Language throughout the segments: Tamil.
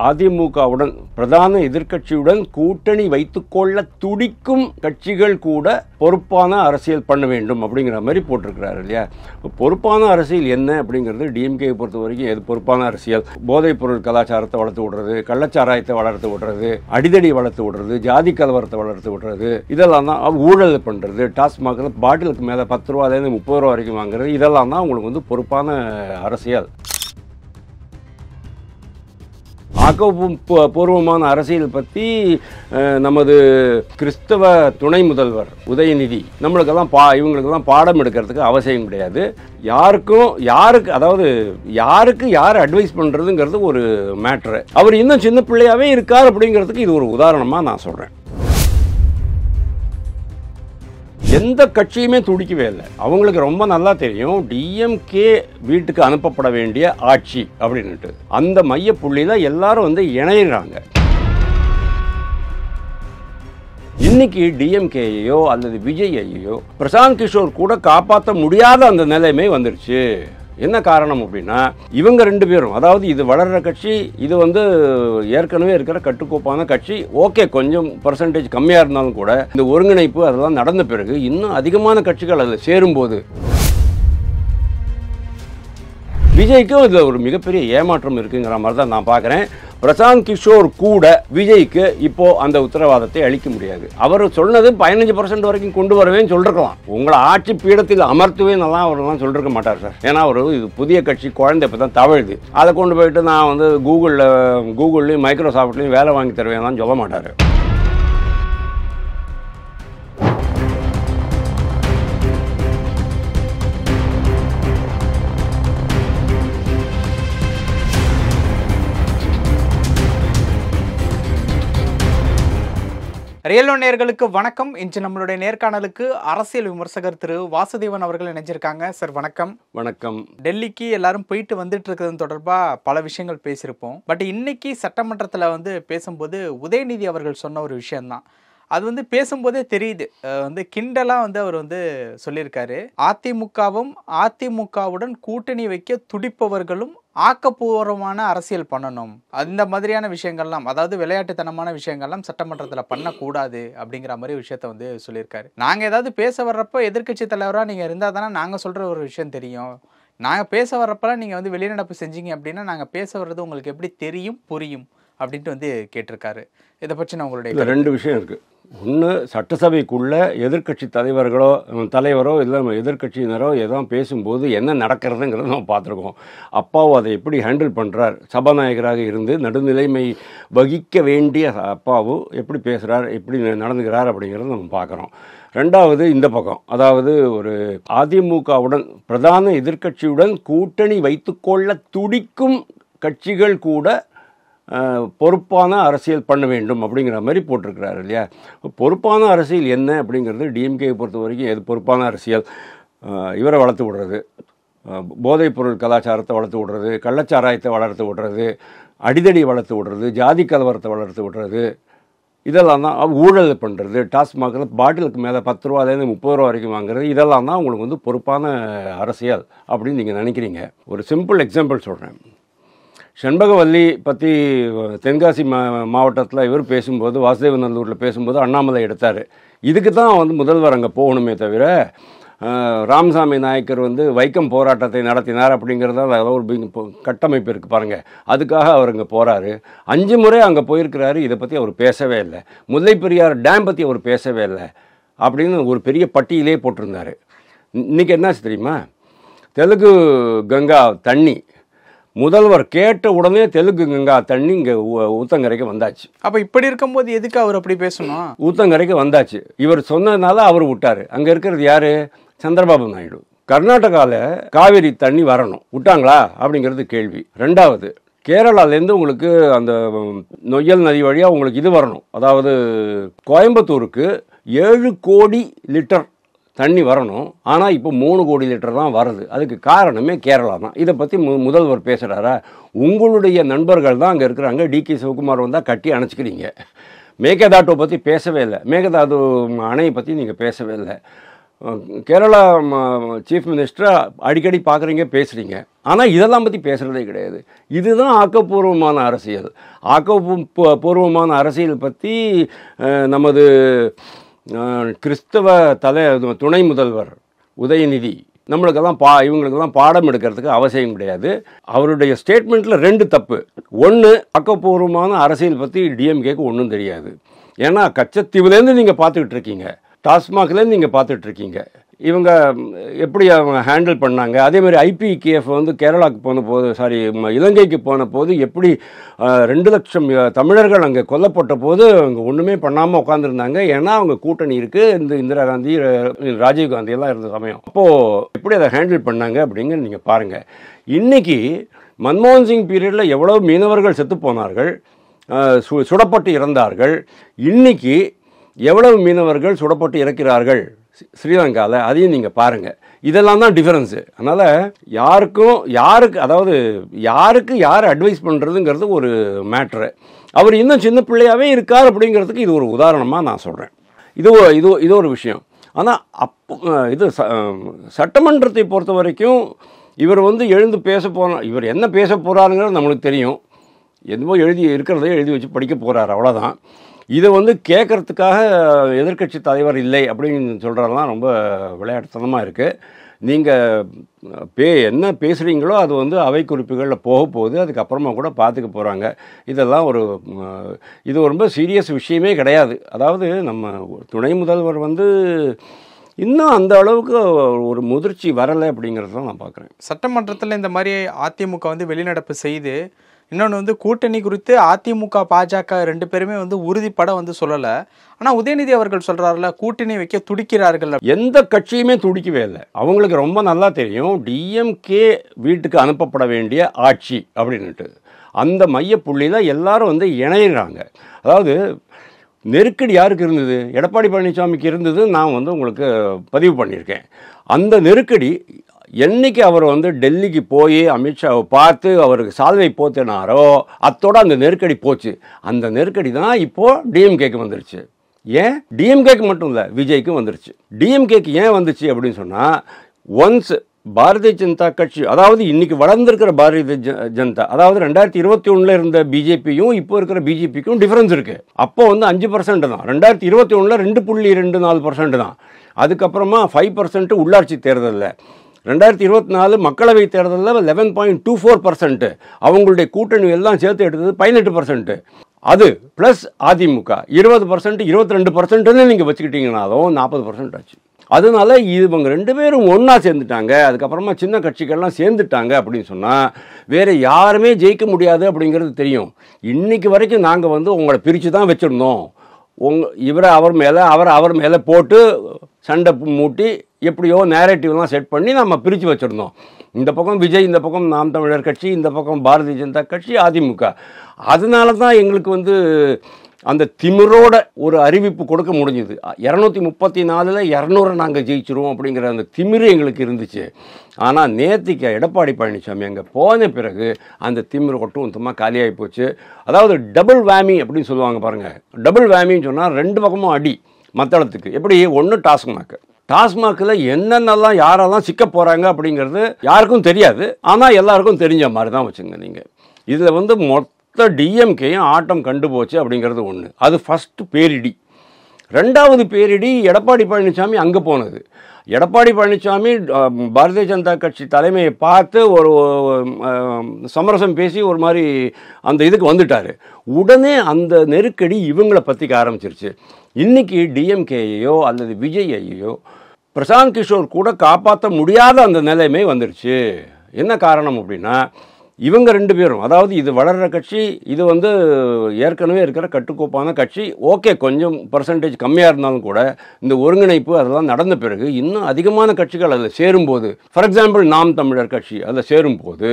அதிமுகவுடன் பிரதான எதிர்க்கட்சியுடன் கூட்டணி வைத்துக்கொள்ள துடிக்கும் கட்சிகள் கூட பொறுப்பான அரசியல் பண்ண வேண்டும் அப்படிங்கிற மாதிரி போட்டிருக்கிறாரு இல்லையா. பொறுப்பான அரசியல் என்ன அப்படிங்கிறது டிஎம்கே பொறுத்த வரைக்கும் எது பொறுப்பான அரசியல்? போதைப் பொருள் கலாச்சாரத்தை வளர்த்து விடுறது, கள்ளச்சாராயத்தை வளர்த்து விடுறது, அடிதடி வளர்த்து விடுறது, ஜாதி கலவரத்தை வளர்த்து விடுறது, இதெல்லாம் தான் ஊழல் பண்ணுறது, டாஸ்மாகில் பாட்டிலுக்கு மேலே 10 ரூபாயிலேருந்து 30 ரூபா வரைக்கும் வாங்குறது, இதெல்லாம் தான் உங்களுக்கு பொறுப்பான அரசியல். ஆக்கப்பூர்வமான அரசியல் பற்றி நமது கிறிஸ்தவ துணை முதல்வர் உதயநிதி நம்மளுக்கெல்லாம் இவங்களுக்கெல்லாம் பாடம் எடுக்கிறதுக்கு அவசியம் கிடையாது. யாருக்கு யார் அட்வைஸ் பண்ணுறதுங்கிறது ஒரு மேட்ரு. அவர் இன்னும் சின்ன பிள்ளையாகவே இருக்கார் அப்படிங்கிறதுக்கு இது ஒரு உதாரணமாக நான் சொல்கிறேன். எந்த கட்சியுமே துடிக்கவே இல்லை. அவங்களுக்கு ரொம்ப நல்லா தெரியும் டிஎம்கே வீட்டுக்கு அனுப்பப்பட வேண்டிய ஆட்சி அப்படின்ட்டு. அந்த மைய புள்ளியில் எல்லாரும் இணைகிறாங்க. இன்னைக்கு டிஎம்கேயோ அல்லது விஜயையோ பிரசாந்த் கிஷோர் கூட காப்பாற்ற முடியாத அந்த நிலைமை வந்துருச்சு. என்ன காரணம் அப்படின்னா, இவங்க 2 பேரும், அதாவது இது வளர்கிற கட்சி, இது ஏற்கனவே இருக்கிற கட்டுக்கோப்பான கட்சி. ஓகே, கொஞ்சம் பர்சன்டேஜ் கம்மியாக இருந்தாலும் கூட இந்த ஒருங்கிணைப்பு அதெல்லாம் நடந்த பிறகு இன்னும் அதிகமான கட்சிகள் அதில் சேரும்போது விஜய்க்கும் இதில் ஒரு மிகப்பெரிய ஏமாற்றம் இருக்குங்கிற மாதிரி தான் நான் பார்க்குறேன். பிரசாந்த் கிஷோர் கூட விஜய்க்கு இப்போ அந்த உத்தரவாதத்தை அளிக்க முடியாது. அவர் சொன்னது 15% வரைக்கும் கொண்டு வரவேன்னு சொல்லிருக்கலாம். உங்களை ஆட்சி பீடத்தில் அமர்த்துவே நல்லா அவரெல்லாம் சொல்லிருக்க மாட்டார் சார். ஏன்னா அவர் இது புதிய கட்சி, குழந்தை இப்போ தான் தவழுது. அதை கொண்டு போயிட்டு நான் கூகுள்லையும் மைக்ரோசாஃப்ட்லையும் வேலை வாங்கி தருவேன் சொல்ல மாட்டார். ரியல் ஒன் நேயர்களுக்கு வணக்கம். இன்று நம்மளுடைய நேர்காணலுக்கு அரசியல் விமர்சகர் திரு வாசுதேவன் அவர்கள் இணைஞ்சிருக்காங்க. சார் வணக்கம். வணக்கம். டெல்லிக்கு எல்லாரும் போயிட்டு வந்துட்டு இருக்கிறது தொடர்பாக பல விஷயங்கள் பேசியிருப்போம். பட் இன்னைக்கு சட்டமன்றத்தில் பேசும்போது உதயநிதி அவர்கள் சொன்ன ஒரு விஷயம்தான். அது பேசும்போதே தெரியுது. கிண்டலாக அவர் சொல்லியிருக்காரு, அதிமுகவும் அதிமுகவுடன் கூட்டணி வைக்க துடிப்பவர்களும் ஆக்கப்பூர்வமான அரசியல் பண்ணணும், அந்த மாதிரியான விஷயங்கள்லாம், அதாவது விளையாட்டுத்தனமான விஷயங்கள்லாம் சட்டமன்றத்தில் பண்ணக்கூடாது அப்படிங்கிற மாதிரி விஷயத்த சொல்லியிருக்காரு. நாங்கள் ஏதாவது பேச வர்றப்போ எதிர்கட்சி தலைவராக நீங்கள் இருந்தால் தானே நாங்கள் சொல்கிற ஒரு விஷயம் தெரியும். நாங்கள் பேச வர்றப்பெல்லாம் நீங்கள் வெளிநடப்பு செஞ்சீங்க அப்படின்னா நாங்கள் பேச வர்றது உங்களுக்கு எப்படி தெரியும், புரியும் அப்படின்ட்டு கேட்டிருக்காரு. இதை பற்றி நான் உங்களுடைய 2 விஷயம் இருக்குது. ஒன்று, சட்டசபைக்குள்ள எதிர்கட்சி தலைவரோ இல்லை எதிர்கட்சியினரோ ஏதோ பேசும்போது என்ன நடக்கிறதுங்கிறத நம்ம பார்த்துருக்கோம். அப்பாவும் அதை எப்படி ஹேண்டில் பண்ணுறார், சபாநாயகராக இருந்து நடுநிலைமை வகிக்க வேண்டிய அப்பாவும் எப்படி பேசுகிறார், எப்படி நடந்துக்கிறார் அப்படிங்கிறத நம்ம பார்க்குறோம். 2வது இந்த பக்கம், அதாவது ஒரு அதிமுகவுடன் பிரதான எதிர்க்கட்சியுடன் கூட்டணி வைத்துக்கொள்ள துடிக்கும் கட்சிகள் கூட பொறுப்பான அரசியல் பண்ண வேண்டும் அப்படிங்கிற மாதிரி போட்டிருக்கிறாரு இல்லையா. பொறுப்பான அரசியல் என்ன அப்படிங்கிறது டிஎம்கே பொறுத்த வரைக்கும் எது பொறுப்பான அரசியல்? இவரை வளர்த்து விடுறது, போதைப் பொருள் கலாச்சாரத்தை வளர்த்து விடுறது, கள்ளச்சாராயத்தை வளர்த்து விடுறது, அடிதடி வளர்த்து விடுறது, ஜாதி கலவரத்தை வளர்த்து விடுறது, இதெல்லாம் தான் ஊழல் பண்ணுறது, டாஸ்மாகில் பாட்டிலுக்கு மேலே 10 ரூபாயிலேருந்து 30 ரூபா வரைக்கும் வாங்குறது, இதெல்லாம் தான் உங்களுக்கு பொறுப்பான அரசியல் அப்படின்னு நீங்கள் நினைக்கிறீங்க. ஒரு சிம்பிள் எக்ஸாம்பிள் சொல்கிறேன். செண்பகவல்லி பற்றி தென்காசி மாவட்டத்தில் இவர் பேசும்போது, வாசுதேவநல்லூரில் பேசும்போது அண்ணாமலை எடுத்தார். இதுக்கு தான் முதல்வர் அங்கே போகணுமே தவிர, ராமசாமி நாயக்கர் வைக்கம் போராட்டத்தை நடத்தினார் அப்படிங்கிறதால ஒரு கட்டமைப்பு இருக்குது பாருங்கள், அதுக்காக அவர் அங்கே போகிறாரு. 5 முறை அங்கே போயிருக்கிறாரு. இதை பற்றி அவர் பேசவே இல்லை. முல்லை பெரியார் டேம் பற்றி அவர் பேசவே இல்லை அப்படின்னு ஒரு பெரிய பட்டியலே போட்டிருந்தார். இன்றைக்கி என்னாச்சு தெரியுமா? தெலுங்கு கங்கா தண்ணி முதல்வர் கேட்ட உடனே தெலுங்கு கங்கா தண்ணி இங்கே ஊத்தங்கரைக்கு வந்தாச்சு. அப்போ இப்படி இருக்கும்போது எதுக்கு அவர் அப்படி பேசணும்? ஊத்தங்கரைக்கு வந்தாச்சு. இவர் சொன்னதுனால அவர் விட்டார். அங்கே இருக்கிறது யார்? சந்திரபாபு நாயுடு. கர்நாடகாவில் காவிரி தண்ணி வரணும், விட்டாங்களா அப்படிங்கிறது கேள்வி. 2வது, கேரளாலேருந்து உங்களுக்கு அந்த நொய்யல் நதி வழியாக உங்களுக்கு இது வரணும், அதாவது கோயம்புத்தூருக்கு 7 கோடி லிட்டர் தண்ணி வரணும். ஆனால் இப்போ 3 கோடி லிட்டர் தான் வருது. அதுக்கு காரணமே கேரளா தான். இதை பற்றி முதல்வர் பேசுகிறாரா? உங்களுடைய நண்பர்கள் தான் அங்கே இருக்கிறாங்க. டிகே சிவகுமார் வந்தால் கட்டி அணைச்சிக்கிறீங்க. மேகதாட்டு பற்றி பேசவே இல்லை. மேகதாது அணையை பற்றி நீங்கள் பேசவே இல்லை. கேரளா சீஃப் மினிஸ்டரை அடிக்கடி பார்க்குறீங்க, பேசுகிறீங்க. ஆனால் இதெல்லாம் பற்றி பேசுகிறதே கிடையாது. இதுதான் ஆக்கப்பூர்வமான அரசியல். ஆக்கப்பூர்வமான அரசியல் பற்றி நமது கிறிஸ்தவ துணை முதல்வர் உதயநிதி இவங்களுக்கெல்லாம் பாடம் எடுக்கிறதுக்கு அவசியம் கிடையாது. அவருடைய ஸ்டேட்மெண்ட்டில் 2 தப்பு. ஒன்று, ஆக்கப்பூர்வமான அரசியல் பற்றி டிஎம்கேக்கு ஒன்றும் தெரியாது. ஏன்னா கச்சத்தீவுலேருந்து நீங்கள் பார்த்துக்கிட்டு இருக்கீங்க, டாஸ்மாக்லேருந்து நீங்கள் பார்த்துட்ருக்கீங்க. இவங்க எப்படி அவங்க ஹேண்டில் பண்ணாங்க. அதேமாதிரி ஐபிகேஎஃப் வந்து கேரளாவுக்கு போன போது, இலங்கைக்கு போன போது எப்படி 2 லட்சம் தமிழர்கள் அங்கே கொல்லப்பட்ட போது அவங்க ஒன்றுமே பண்ணாமல் உட்காந்துருந்தாங்க. ஏன்னா அவங்க கூட்டணி இருக்குது, இந்த இந்திரா காந்தி, ராஜீவ் காந்தி எல்லாம் இருந்த சமயம். அப்போது எப்படி அதை ஹேண்டில் பண்ணாங்க அப்படிங்கிற நீங்கள் பாருங்கள். இன்றைக்கி மன்மோகன் சிங் பீரியடில் எவ்வளோ மீனவர்கள் செத்து போனார்கள், சுடப்பட்டு இறந்தார்கள். இன்றைக்கி எவ்வளவு மீனவர்கள் சுடப்பட்டு இறக்கிறார்கள் ஸ்ரீலங்காவில், அதையும் நீங்கள் பாருங்கள். இதெல்லாம் தான் டிஃபரன்ஸு. அதனால் யாருக்கு யார் அட்வைஸ் பண்ணுறதுங்கிறது ஒரு மேட்ரு. அவர் இன்னும் சின்ன பிள்ளையாகவே இருக்கார் அப்படிங்கிறதுக்கு இது ஒரு உதாரணமாக நான் சொல்கிறேன். இது ஒரு விஷயம். ஆனால் சட்டமன்றத்தை பொறுத்த வரைக்கும் இவர் வந்து எழுந்து இவர் என்ன பேச போகிறாருங்கிறது நம்மளுக்கு தெரியும். எதுவோ இருக்கிறதே எழுதி வச்சு படிக்க போகிறார், அவ்வளோதான். இதை வந்து கேட்குறதுக்காக எதிர்க்கட்சி தலைவர் இல்லை அப்படின்னு சொல்கிறதெல்லாம் ரொம்ப விளையாட்டுத்தனமாக இருக்குது. நீங்கள் என்ன பேசுகிறீங்களோ அது வந்து அவை குறிப்புகளில் போக போகுது, அதுக்கப்புறமா கூட பார்த்துக்க போகிறாங்க. இது ரொம்ப சீரியஸ் விஷயமே கிடையாது. அதாவது நம்ம துணை முதல்வர் வந்து இன்னும் அந்த அளவுக்கு ஒரு முதிர்ச்சி வரலை அப்படிங்கிறது தான் நான் பார்க்குறேன். சட்டமன்றத்தில் இந்த மாதிரி அதிமுக வந்து வெளிநடப்பு செய்து, இன்னொன்று வந்து கூட்டணி குறித்து அதிமுக பாஜக 2 பேருமே வந்து உறுதிப்பட வந்து சொல்லலை. ஆனால் உதயநிதி அவர்கள் சொல்கிறாருல, கூட்டணி வைக்க துடிக்கிறார்கள். எந்த கட்சியுமே துடிக்கவே இல்லை. அவங்களுக்கு ரொம்ப நல்லா தெரியும் டிஎம்கே வீட்டுக்கு அனுப்பப்பட வேண்டிய ஆட்சி அப்படின்ட்டு. அந்த மையப்புள்ளியில் எல்லாரும் வந்து இணையிறாங்க. அதாவது நெருக்கடி யாருக்கு இருந்தது? எடப்பாடி பழனிசாமிக்கு இருந்தது. நான் வந்து உங்களுக்கு பதிவு பண்ணியிருக்கேன். அந்த நெருக்கடி என்னைக்கு அவர் வந்து டெல்லிக்கு போய் அமித்ஷாவை பார்த்து அவருக்கு சால்வை போத்தினாரோ அத்தோட அந்த நெருக்கடி போச்சு. அந்த நெருக்கடி தான் இப்போது டிஎம்கேக்கு வந்துருச்சு. ஏன் டிஎம்கேக்கு மட்டும் இல்லை, விஜய்க்கும் வந்துருச்சு. டிஎம்கேக்கு ஏன் வந்துச்சு அப்படின்னு சொன்னால், ஒன்ஸ் பாரதிய ஜனதா கட்சி, அதாவது இன்னைக்கு வளர்ந்துருக்கிற பாரதிய ஜனதா, அதாவது 2021 இருந்த பிஜேபியும் இப்போ இருக்கிற பிஜேபிக்கும் டிஃபரன்ஸ் இருக்குது. அப்போ வந்து 5% தான். 2021 2.24% தான். அதுக்கப்புறமா 5% உள்ளாட்சி தேர்தலில், 2024 மக்களவை தேர்தலில் 11.24%. அவங்களுடைய கூட்டணி எல்லாம் சேர்த்து எடுத்தது 18%. அது ப்ளஸ் அதிமுக 20%, 22% நீங்கள் வச்சுக்கிட்டீங்கனாலும் 40% ஆச்சு. அதனால இவங்க 2 பேரும் ஒன்றா சேர்ந்துட்டாங்க. அதுக்கப்புறமா சின்ன கட்சிகள்லாம் சேர்ந்துட்டாங்க அப்படின்னு சொன்னால் வேறு யாருமே ஜெயிக்க முடியாது அப்படிங்கிறது தெரியும். இன்றைக்கி வரைக்கும் நாங்கள் வந்து உங்களை பிரித்து தான் வச்சுருந்தோம். இவரை அவர் மேலே போட்டு சண்டை மூட்டி எப்படியோ நேரேட்டிவ்லாம் செட் பண்ணி நம்ம பிரித்து வச்சுருந்தோம். இந்த பக்கம் விஜய், இந்த பக்கம் நாம் தமிழர் கட்சி, இந்த பக்கம் பாரதிய ஜனதா கட்சி, அதிமுக. அதனால தான் எங்களுக்கு வந்து அந்த திமிரோட ஒரு அறிவிப்பு கொடுக்க முடிஞ்சுது. 234ல் 200 நாங்கள் ஜெயிச்சிருவோம் அப்படிங்கிற அந்த திமிரு எங்களுக்கு இருந்துச்சு. ஆனால் நேற்றுக்கு எடப்பாடி பழனிசாமி அங்கே போன பிறகு அந்த திமிரு ஒட்டுமொத்தமாக காலியாகி போச்சு. அதாவது டபுள் வேமி அப்படின்னு சொல்லுவாங்க பாருங்கள். டபுள் வேமின்னு சொன்னால் 2 பக்கமும் அடி மத்தளத்துக்கு. எப்படி? ஒன்று டாஸ்மாகில் என்னென்னலாம் யாரெல்லாம் சிக்க போகிறாங்க அப்படிங்கிறது யாருக்கும் தெரியாது. ஆனால் எல்லாருக்கும் தெரிஞ்ச மாதிரி தான் வச்சுங்க. நீங்கள் இதில் வந்து மொத்த டிஎம்கேயும் ஆட்டம் கண்டு போச்சு அப்படிங்கிறது ஒன்று. அது ஃபஸ்ட்டு பேரிடி. 2வது பேரிடி எடப்பாடி பழனிசாமி அங்கே போனது. எடப்பாடி பழனிசாமி பாரதிய ஜனதா கட்சி தலைமையை பார்த்து ஒரு சமரசம் பேசி ஒரு மாதிரி அந்த இதுக்கு வந்துட்டார். உடனே அந்த நெருக்கடி இவங்களை பற்றிக்க ஆரம்பிச்சிருச்சு. இன்றைக்கி டிஎம்கேயையோ அல்லது விஜய்யையோ பிரசாந்த் கிஷோர் கூட காப்பாற்ற முடியாத அந்த நிலைமை வந்துருச்சு. என்ன காரணம் அப்படின்னா, இவங்க 2 பேரும், அதாவது இது வளர்கிற கட்சி, இது வந்து ஏற்கனவே இருக்கிற கட்டுக்கோப்பான கட்சி. ஓகே, கொஞ்சம் பர்சன்டேஜ் கம்மியாக இருந்தாலும் கூட இந்த ஒருங்கிணைப்பு அதெல்லாம் நடந்த பிறகு இன்னும் அதிகமான கட்சிகள் அதில் சேரும்போது, ஃபார் எக்ஸாம்பிள் நாம் தமிழர் கட்சி அதில் சேரும்போது,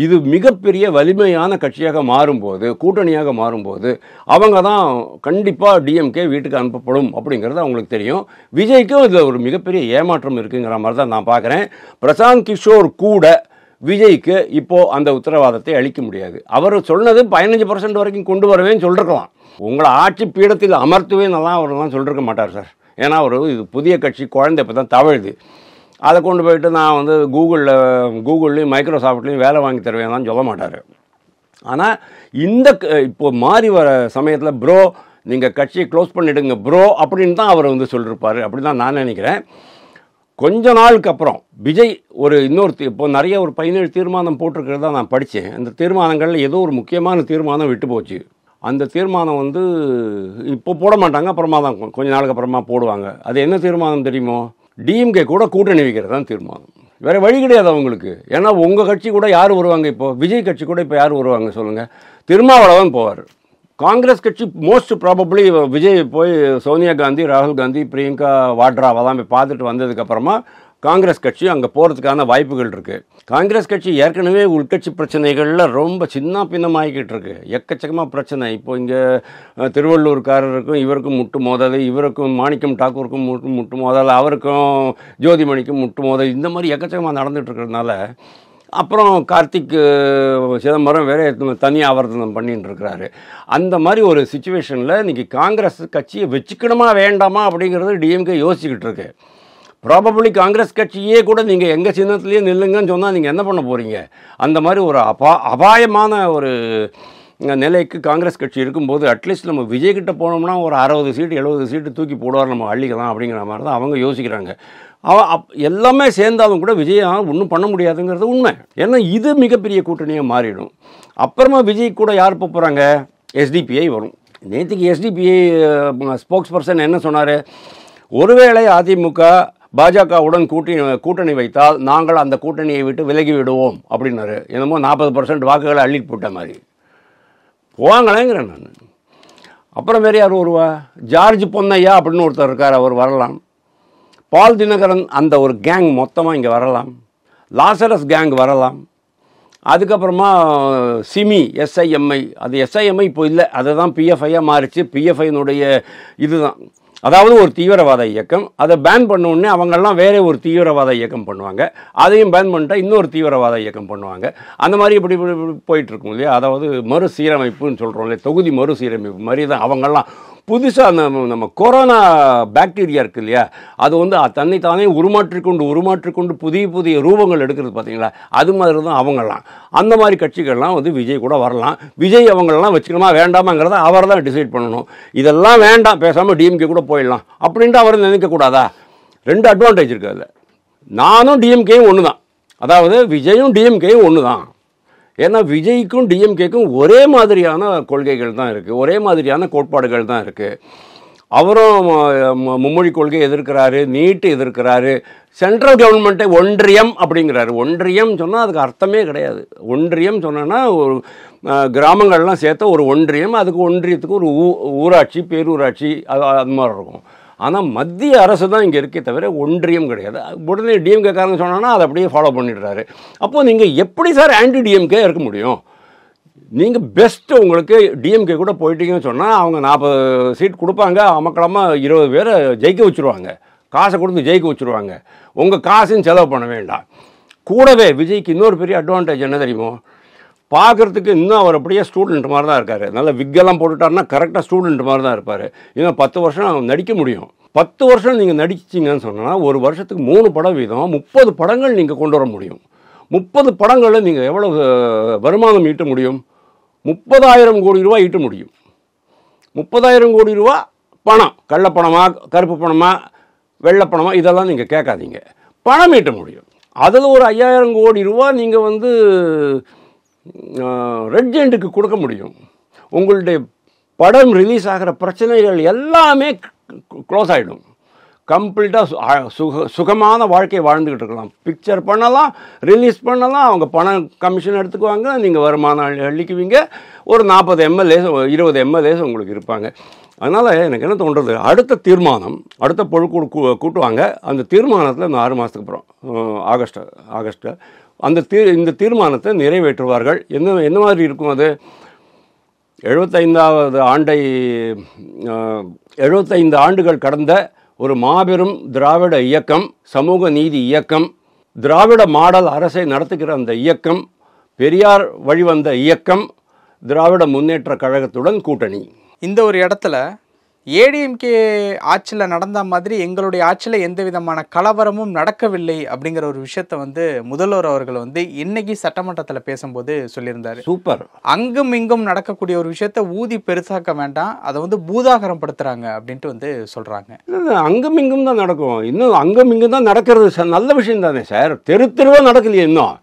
இது மிகப்பெரிய வலிமையான கட்சியாக மாறும்போது, கூட்டணியாக மாறும்போது அவங்க தான் கண்டிப்பாக டிஎம்கே வீட்டுக்கு அனுப்பப்படும் அப்படிங்கிறது அவங்களுக்கு தெரியும். விஜய்க்கும் இதில் ஒரு மிகப்பெரிய ஏமாற்றம் இருக்குங்கிற மாதிரி தான் நான் பார்க்குறேன். பிரசாந்த் கிஷோர் கூட விஜய்க்கு இப்போது அந்த உத்தரவாதத்தை அளிக்க முடியாது. அவர் சொன்னது 15% வரைக்கும் கொண்டு வரவேன்னு சொல்லிருக்கலாம். உங்களை ஆட்சி பீடத்தில் அமர்த்துவேன்னெல்லாம் அவரெல்லாம் சொல்லிருக்க மாட்டார் சார். ஏன்னா இது புதிய கட்சி, குழந்தை இப்போ தான் தவழுது. அதை கொண்டு போயிட்டு நான் வந்து கூகுள்லேயும் மைக்ரோசாஃப்ட்லேயும் வேலை வாங்கி தருவேன் சொல்ல மாட்டார். ஆனால் இப்போ மாறி வர சமயத்தில் ப்ரோ நீங்கள் கட்சியை க்ளோஸ் பண்ணிவிடுங்க ப்ரோ அப்படின்னு தான் அவர் வந்து சொல்லியிருப்பார். அப்படி தான் நான் நினைக்கிறேன். கொஞ்ச நாளுக்கு அப்புறம் விஜய் இப்போ நிறைய ஒரு 17 தீர்மானம் போட்டிருக்கிறதா நான் படித்தேன். அந்த தீர்மானங்களில் ஏதோ ஒரு முக்கியமான தீர்மானம் விட்டு போச்சு. அந்த தீர்மானம் வந்து இப்போ போட மாட்டாங்க, அப்புறமா தான் கொஞ்ச நாளுக்கு அப்புறமா போடுவாங்க. அது என்ன தீர்மானம் தெரியுமோ? டிஎம்கே கூட கூட்டணி வைக்கிறது தான் தீர்மானம். வேறு வழி கிடையாது அவங்களுக்கு. ஏன்னா உங்கள் கட்சி கூட யார் வருவாங்க? இப்போ விஜய் கட்சி கூட இப்போ யார் வருவாங்க சொல்லுங்கள்? திருமாவளவன் போவார். காங்கிரஸ் கட்சி மோஸ்ட் ப்ராபப்ளி விஜய் போய் சோனியா காந்தி, ராகுல் காந்தி, பிரியங்கா வாட்ரா அவெல்லாம் போய் பார்த்துட்டு வந்ததுக்கப்புறமா காங்கிரஸ் கட்சி அங்கே போகிறதுக்கான வாய்ப்புகள் இருக்குது. காங்கிரஸ் கட்சி ஏற்கனவே உள்கட்சி பிரச்சனைகளில் ரொம்ப சின்ன பின்னமாகிக்கிட்டு இருக்கு. எக்கச்சக்கமாக பிரச்சனை. இப்போ இங்கே திருவள்ளூர்காரருக்கும் இவருக்கும் முட்டு மோதல், இவருக்கும் மாணிக்கம் டாக்கூருக்கும் முட்டு மோதல், அவருக்கும் ஜோதிமணிக்கும் முட்டு மோதல், இந்த மாதிரி எக்கச்சக்கமாக நடந்துகிட்டு இருக்கிறதுனால அப்புறம் கார்த்திக் சிதம்பரம் வேறு தனி ஆவர்த்தனம் பண்ணிட்டு இருக்கிறாரு. அந்த மாதிரி ஒரு சுச்சுவேஷனில் இன்றைக்கி காங்கிரஸ் கட்சியை வச்சுக்கணுமா வேண்டாமா அப்படிங்கிறது டிஎம்கே யோசிச்சுக்கிட்டு இருக்கு. ப்ராபப்ளி காங்கிரஸ் கட்சியே கூட நீங்கள் எங்கள் சின்னத்துலேயே நில்லுங்கன்னு சொன்னால் நீங்கள் என்ன பண்ண போகிறீங்க? அந்த மாதிரி ஒரு அபாயமான ஒரு நிலைக்கு காங்கிரஸ் கட்சி இருக்கும்போது அட்லீஸ்ட் நம்ம விஜய்கிட்ட போனோம்னா ஒரு 60 சீட்டு 70 சீட்டு தூக்கி போடுவார், நம்ம அள்ளிக்கலாம் அப்படிங்கிற மாதிரி தான் அவங்க யோசிக்கிறாங்க. எல்லாமே சேர்ந்தாலும் கூட விஜயால் ஒன்றும் பண்ண முடியாதுங்கிறது உண்மை. ஏன்னா இது மிகப்பெரிய கூட்டணியாக மாறிடும். அப்புறமா விஜய் கூட யார் போகிறாங்க? எஸ்டிபிஐ வரும். நேற்றுக்கு எஸ்டிபிஐ ஸ்போக்ஸ் பர்சன் என்ன சொன்னார்? ஒருவேளை அதிமுக பாஜகவுடன் கூட்டணி வைத்தால் நாங்கள் அந்த கூட்டணியை விட்டு விலகி விடுவோம் அப்படின்னாரு. என்னமோ 40% வாக்குகளை அள்ளிட்டு போட்ட மாதிரி. போவாங்களேங்கிறேன் நான். அப்புறம் வேறு யார் வருவா? ஜார்ஜ் பொன்னையா அப்படின்னு ஒருத்தர் இருக்கார், அவர் வரலாம். பால் தினகரன் அந்த ஒரு கேங் மொத்தமாக இங்கே வரலாம். லாசரஸ் கேங் வரலாம். அதுக்கப்புறமா சிமி எஸ்ஐஎம்ஐ, அது எஸ்ஐஎம்ஐ இப்போ இல்லை, அதுதான் பிஎஃப்ஐயாக மாறிச்சு. பிஎஃப்ஐனுடைய இதுதான், அதாவது ஒரு தீவிரவாத இயக்கம். அதை பேன் பண்ண உடனே அவங்கெல்லாம் வேறு ஒரு தீவிரவாத இயக்கம் பண்ணுவாங்க. அதையும் பேன் பண்ணிட்டா இன்னொரு தீவிரவாத இயக்கம் பண்ணுவாங்க. அந்த மாதிரி இப்படி போயிட்டுருக்கும் இல்லையா? அதாவது மறுசீரமைப்புன்னு சொல்கிறோம் இல்லையா? தொகுதி மறுசீரமைப்பு மாதிரி தான் அவங்கெல்லாம் புதுசாக நம்ம கொரோனா பாக்டீரியா இருக்குது இல்லையா? அது வந்து தன்னைத்தானே உருமாற்றிக்கொண்டு புதிய ரூபங்கள் எடுக்கிறது பார்த்தீங்களா? அது மாதிரி தான் அவங்கெல்லாம். அந்த மாதிரி கட்சிகள்லாம் வந்து விஜய் கூட வரலாம். விஜய் அவங்களெல்லாம் வச்சுக்கணுமா வேண்டாமாங்கிறத அவர் தான் டிசைட் பண்ணணும். இதெல்லாம் வேண்டாம், பேசாமல் டிஎம்கே கூட போயிடலாம் அப்படின்ட்டு அவர் நினைக்கக்கூடாதா? 2 அட்வான்டேஜ் இருக்குது அதில். நானும் டிஎம்கேயும் ஒன்று தான், அதாவது விஜயும் டிஎம்கேயும் ஒன்று தான். ஏன்னா விஜய்க்கும் டிஎம்கேக்கும் ஒரே மாதிரியான கொள்கைகள் தான் இருக்குது, ஒரே மாதிரியான கோட்பாடுகள் தான் இருக்குது. அவரும் மும்மொழி கொள்கை எதிர்க்கிறாரு, நீட்டு எதிர்க்கிறாரு, சென்ட்ரல் கவர்மெண்ட்டை ஒன்றியம் அப்படிங்கிறாரு. ஒன்றியம் சொன்னால் அதுக்கு அர்த்தமே கிடையாது. ஒன்றியம் சொன்னோன்னா ஒரு கிராமங்கள்லாம் சேர்த்த ஒரு ஒன்றியம், அதுக்கு ஒன்றியத்துக்கு ஒரு ஊராட்சி, பேரூராட்சி அது மாதிரி இருக்கும். ஆனால் மத்திய அரசு தான் இங்கே இருக்கே தவிர ஒன்றியம் கிடையாது. உடனே டிஎம்கேக்காரங்க சொன்னான்னா அதை அப்படியே ஃபாலோ பண்ணிடுறாரு. அப்போது நீங்கள் எப்படி சார் ஆன்டி டிஎம்கே இருக்க முடியும்? நீங்கள் பெஸ்ட்டு உங்களுக்கு டிஎம்கே கூட போயிட்டீங்கன்னு சொன்னால் அவங்க 40 சீட் கொடுப்பாங்க, அமக்களமாக 20 பேரை ஜெயிக்க வச்சுருவாங்க, காசை கொடுத்து ஜெயிக்க வச்சுருவாங்க. உங்கள் காசுன்னு செலவு பண்ண வேண்டாம். கூடவே விஜய்க்கு இன்னொரு பெரிய அட்வான்டேஜ் என்ன தெரியுமோ? பார்க்குறதுக்கு இன்னும் அவர் அப்படியே ஸ்டூடெண்ட் மாதிரி தான் இருக்கார். நல்லா விக்கெல்லாம் போட்டுட்டாருன்னா கரெக்டாக ஸ்டூடெண்ட் மாதிரி தான் இருப்பார். இன்னும் 10 வருஷம் நடிக்க முடியும். 10 வருஷம் நீங்கள் நடிச்சிங்கன்னு சொன்னால் ஒரு வருஷத்துக்கு 3 படம் வீதம் 30 படங்கள் நீங்கள் கொண்டு வர முடியும். 30 படங்களில் நீங்கள் எவ்வளோ வருமானம் ஈட்ட முடியும்? 30,000 கோடி ரூபா ஈட்ட முடியும். 30,000 கோடி ரூபா பணம், கள்ளப்பணமா கருப்பு பணமா வெள்ளைப்பணமா இதெல்லாம் நீங்கள் கேட்காதீங்க, பணம் ஈட்ட முடியும். அதில் ஒரு 5,000 கோடி ரூபா நீங்கள் வந்து ரெட் ஜெயண்ட்டுக்கு கொடுக்க முடியும். உங்களுடைய படம் ரிலீஸ் ஆகிற பிரச்சனைகள் எல்லாமே க்ளோஸ் ஆகிடும். கம்ப்ளீட்டாக சுகமான வாழ்க்கையை வாழ்ந்துக்கிட்டு இருக்கலாம். பிக்சர் பண்ணலாம், ரிலீஸ் பண்ணலாம், அவங்க பணம் கமிஷன் எடுத்துக்குவாங்க, நீங்கள் வருமானம் அள்ளிக்குவீங்க. ஒரு 40 எம்எல்ஏஸ் 20 எம்எல்ஏஸ் உங்களுக்கு இருப்பாங்க. அதனால் எனக்கு என்ன தோன்றது, அடுத்த தீர்மானம், அடுத்த பொழுது கூட்டுவாங்க. அந்த தீர்மானத்தில் இந்த 6 மாதத்துக்கு அப்புறம் ஆகஸ்ட்டில் இந்த தீர்மானத்தை நிறைவேற்றுவார்கள். என்ன மாதிரி இருக்கும் அது? 75வது ஆண்டை 75 ஆண்டுகள் கடந்த ஒரு மாபெரும் திராவிட இயக்கம், சமூக நீதி இயக்கம், திராவிட மாடல் அரசை நடத்துகிற அந்த இயக்கம், பெரியார் வழிவந்த இயக்கம், திராவிட முன்னேற்ற கழகத்துடன் கூட்டணி. இந்த ஒரு இடத்துல ஏடிஎம்கே ஆட்சியில் நடந்த மாதிரி எங்களுடைய ஆட்சியில் எந்த விதமான கலவரமும் நடக்கவில்லை அப்படிங்கிற ஒரு விஷயத்த வந்து முதல்வர் அவர்கள் வந்து இன்னைக்கு சட்டமன்றத்தில் பேசும்போது சொல்லியிருந்தாரு. சூப்பர். அங்கும் இங்கும் நடக்கக்கூடிய ஒரு விஷயத்த ஊதி பெருசாக்க வேண்டாம், அதை வந்து பூதாகரம் படுத்துறாங்க அப்படின்ட்டு வந்து சொல்றாங்க. அங்கும் இங்கும் தான் நடக்கும், இன்னும் அங்கும் இங்கும் தான் நடக்கிறது. நல்ல விஷயம் தானே சார். தெரு தெருவா நடக்கலையே, இன்னும்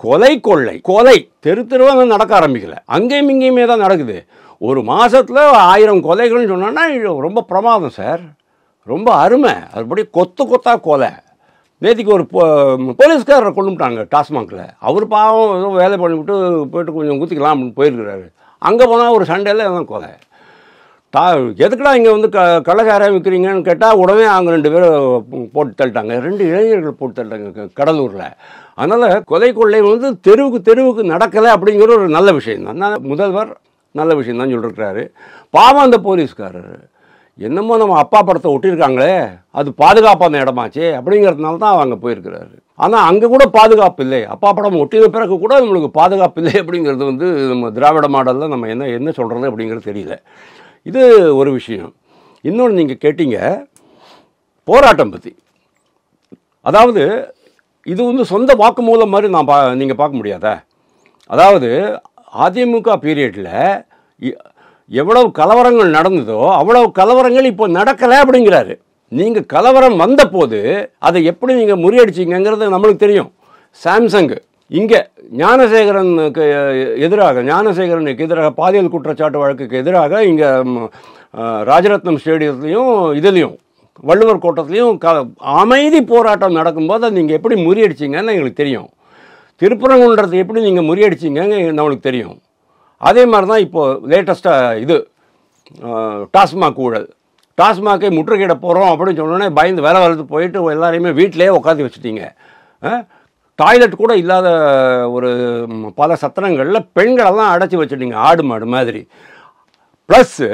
கொலை தெரு தெருவா நடக்க ஆரம்பிக்கல, அங்கேயும் இங்கேயுமே தான் நடக்குது. ஒரு மாசத்துல 1000 கொலைகள்னு சொன்னா ரொம்ப பிரமாதம் சார், ரொம்ப அருமை. அதுபடி கொத்தா கொலை. நேற்றுக்கு ஒரு போலீஸ்காரரை கொண்டுட்டாங்க டாஸ்மாகில். அவர் பாவம் ஏதோ வேலை பண்ணிவிட்டு போயிட்டு கொஞ்சம் குத்திக்கலாம் அப்படின்னு போயிருக்கிறாரு. அங்கே போனால் ஒரு சண்டையில் தான் கொலை. எதுக்குடா இங்கே வந்து கள்ளக்காரம் விற்கிறீங்கன்னு கேட்டால் உடனே அவங்க 2 பேரை போட்டு தள்ளிட்டாங்க, 2 இளைஞர்கள் போட்டு தள்ளிட்டாங்க கடலூரில். அதனால் கொள்ளை வந்து தெருவுக்கு நடக்கலை அப்படிங்கிற ஒரு நல்ல விஷயம் தான். முதல்வர் நல்ல விஷயம் தான் சொல்லியிருக்கிறாரு. பாவம் அந்த போலீஸ்காரர் என்னமோ நம்ம அப்பா படத்தை ஒட்டியிருக்காங்களே, அது பாதுகாப்பான இடமாச்சே அப்படிங்கிறதுனால தான் அவங்க போயிருக்கிறாரு. ஆனால் அங்கே கூட பாதுகாப்பு இல்லை. அப்பா படம் ஒட்டின பிறகு கூட நம்மளுக்கு பாதுகாப்பு இல்லை அப்படிங்கிறது வந்து நம்ம திராவிட மாடலில் நம்ம என்ன சொல்கிறது அப்படிங்கிறது தெரியல. இது ஒரு விஷயம். இன்னொன்று நீங்கள் கேட்டீங்க போராட்டம் பற்றி. அதாவது இது வந்து சொந்த வாக்குமூலம் மாதிரி நீங்கள் பார்க்க முடியாதா? அதாவது அதிமுக பீரியடில் எவ்வளவு கலவரங்கள் நடந்ததோ அவ்வளவு கலவரங்கள் இப்போ நடக்கலை அப்படிங்கிறாரு. நீங்கள் கலவரம் வந்த போது அதை எப்படி நீங்கள் முறியடிச்சிங்கிறது நம்மளுக்கு தெரியும். சாம்சங் இங்கே ஞானசேகரனுக்கு எதிராக பாலியல் குற்றச்சாட்டு வழக்குக்கு எதிராக இங்கே ராஜரத்னம் ஸ்டேடியத்துலேயும் இதுலேயும் வள்ளுவர் கோட்டத்துலேயும் அமைதி போராட்டம் நடக்கும்போது அதை நீங்கள் எப்படி முறியடிச்சிங்கன்னு எங்களுக்கு தெரியும். திருப்பரங்குன்றத்தை எப்படி நீங்கள் முறியடிச்சிங்கன்னு நம்மளுக்கு தெரியும். அதே மாதிரி தான் இப்போது லேட்டஸ்ட்டாக டாஸ்மாக் ஊழல். டாஸ்மாக்கை முற்றுகையிட போகிறோம் அப்படின்னு சொன்னோன்னே பயந்து வேலை வளர்த்து போயிட்டு எல்லாரையுமே வீட்டிலே உட்காந்து வச்சுட்டீங்க. டாய்லெட் கூட இல்லாத ஒரு பல சத்திரங்களில் பெண்களெல்லாம் அடைச்சி வச்சுட்டீங்க ஆடு மாடு மாதிரி. ப்ளஸ்ஸு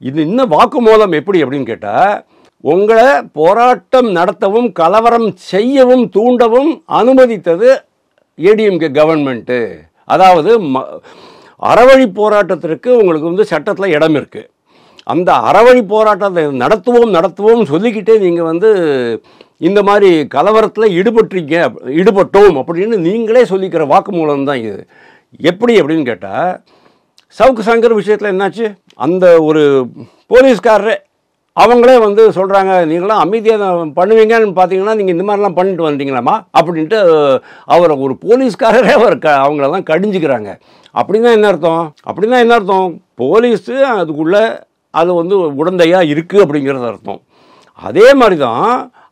இது இன்னும் வாக்குமூலம் எப்படி அப்படின்னு கேட்டால், உங்களை போராட்டம் நடத்தவும் கலவரம் செய்யவும் தூண்டவும் அனுமதித்தது ஏடிஎம்கே கவர்மெண்ட்டு. அதாவது அறவழி போராட்டத்திற்கு உங்களுக்கு வந்து சட்டத்தில் இடம் இருக்குது. அந்த அறவழி போராட்டத்தை நடத்துவோம் சொல்லிக்கிட்டே நீங்கள் வந்து இந்த மாதிரி கலவரத்தில் ஈடுபட்டோம் அப்படின்னு நீங்களே சொல்லிக்கிற வாக்குமூலம் தான் இது. எப்படி அப்படின்னு கேட்டால், சவுக்கு சங்கர் விஷயத்தில் என்னாச்சு, அந்த ஒரு போலீஸ்காரரே அவங்களே வந்து சொல்கிறாங்க, நீங்களாம் அமைதியாக பண்ணுவீங்கன்னு பார்த்தீங்கன்னா நீங்கள் இந்த மாதிரிலாம் பண்ணிட்டு வந்துட்டீங்களாமா அப்படின்ட்டு அவரை ஒரு போலீஸ்காரரே அவங்களெல்லாம் கடிஞ்சிக்கிறாங்க. அப்படின்னா என்ன அர்த்தம்? போலீஸு அதுக்குள்ளே அது வந்து உடந்தையாக இருக்குது அப்படிங்கிறது அர்த்தம். அதே மாதிரி தான்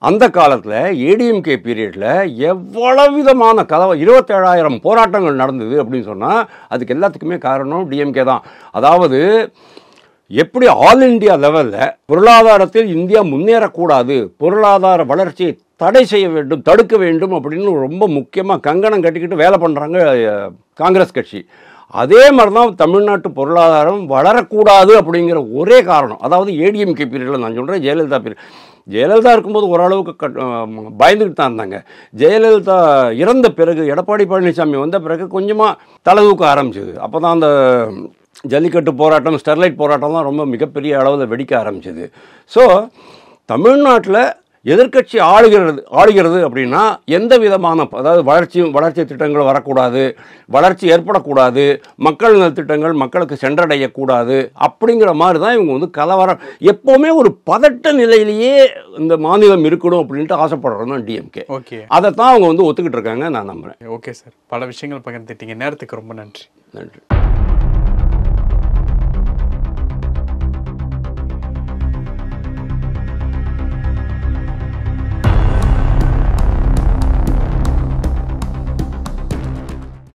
அந்த காலத்தில் ஏடிஎம்கே பீரியடில் எவ்வளவு விதமான 27,000 போராட்டங்கள் நடந்தது அப்படின்னு சொன்னால் அதுக்கு எல்லாத்துக்குமே காரணம் டிஎம்கே தான். அதாவது எப்படி ஆல் இண்டியா லெவலில் பொருளாதாரத்தில் இந்தியா முன்னேறக்கூடாது, பொருளாதார வளர்ச்சியை தடுக்க வேண்டும் அப்படின்னு ரொம்ப முக்கியமாக கங்கணம் கட்டிக்கிட்டு வேலை பண்ணுறாங்க காங்கிரஸ் கட்சி. அதே மாதிரி தான் தமிழ்நாட்டு பொருளாதாரம் வளரக்கூடாது அப்படிங்கிற ஒரே காரணம். அதாவது ஏடிஎம்கே பீரியடில் நான் சொல்கிறேன், ஜெயலலிதா இருக்கும்போது ஓரளவுக்கு பயந்துக்கிட்டு தான் இருந்தாங்க. ஜெயலலிதா இறந்த பிறகு எடப்பாடி பழனிசாமி வந்த பிறகு கொஞ்சமாக தலை தூக்க ஆரம்பிச்சது. அப்போ தான் அந்த ஜல்லிக்கட்டு போராட்டம், ஸ்டெர்லைட் போராட்டம்லாம் ரொம்ப மிகப்பெரிய அளவில் வெடிக்க ஆரம்பிச்சது. ஸோ தமிழ்நாட்டில் எதிர்க்கட்சி ஆளுகிறது அப்படின்னா எந்த விதமான, அதாவது வளர்ச்சி திட்டங்கள் வரக்கூடாது, வளர்ச்சி ஏற்படக்கூடாது, மக்கள் நலத்திட்டங்கள் மக்களுக்கு சென்றடையக்கூடாது அப்படிங்கிற மாதிரி தான் இவங்க வந்து கலவரம் எப்போவுமே ஒரு பதட்ட நிலையிலேயே இந்த மாநிலம் இருக்கணும் அப்படின்ட்டு ஆசைப்படுறது தான் டிஎம்கே. ஓகே, அதை தான் அவங்க வந்து ஒத்துக்கிட்டு இருக்காங்க நான் நம்புகிறேன். ஓகே சார், பல விஷயங்கள் பகிர்ந்துட்டீங்க. நேரத்துக்கு ரொம்ப நன்றி.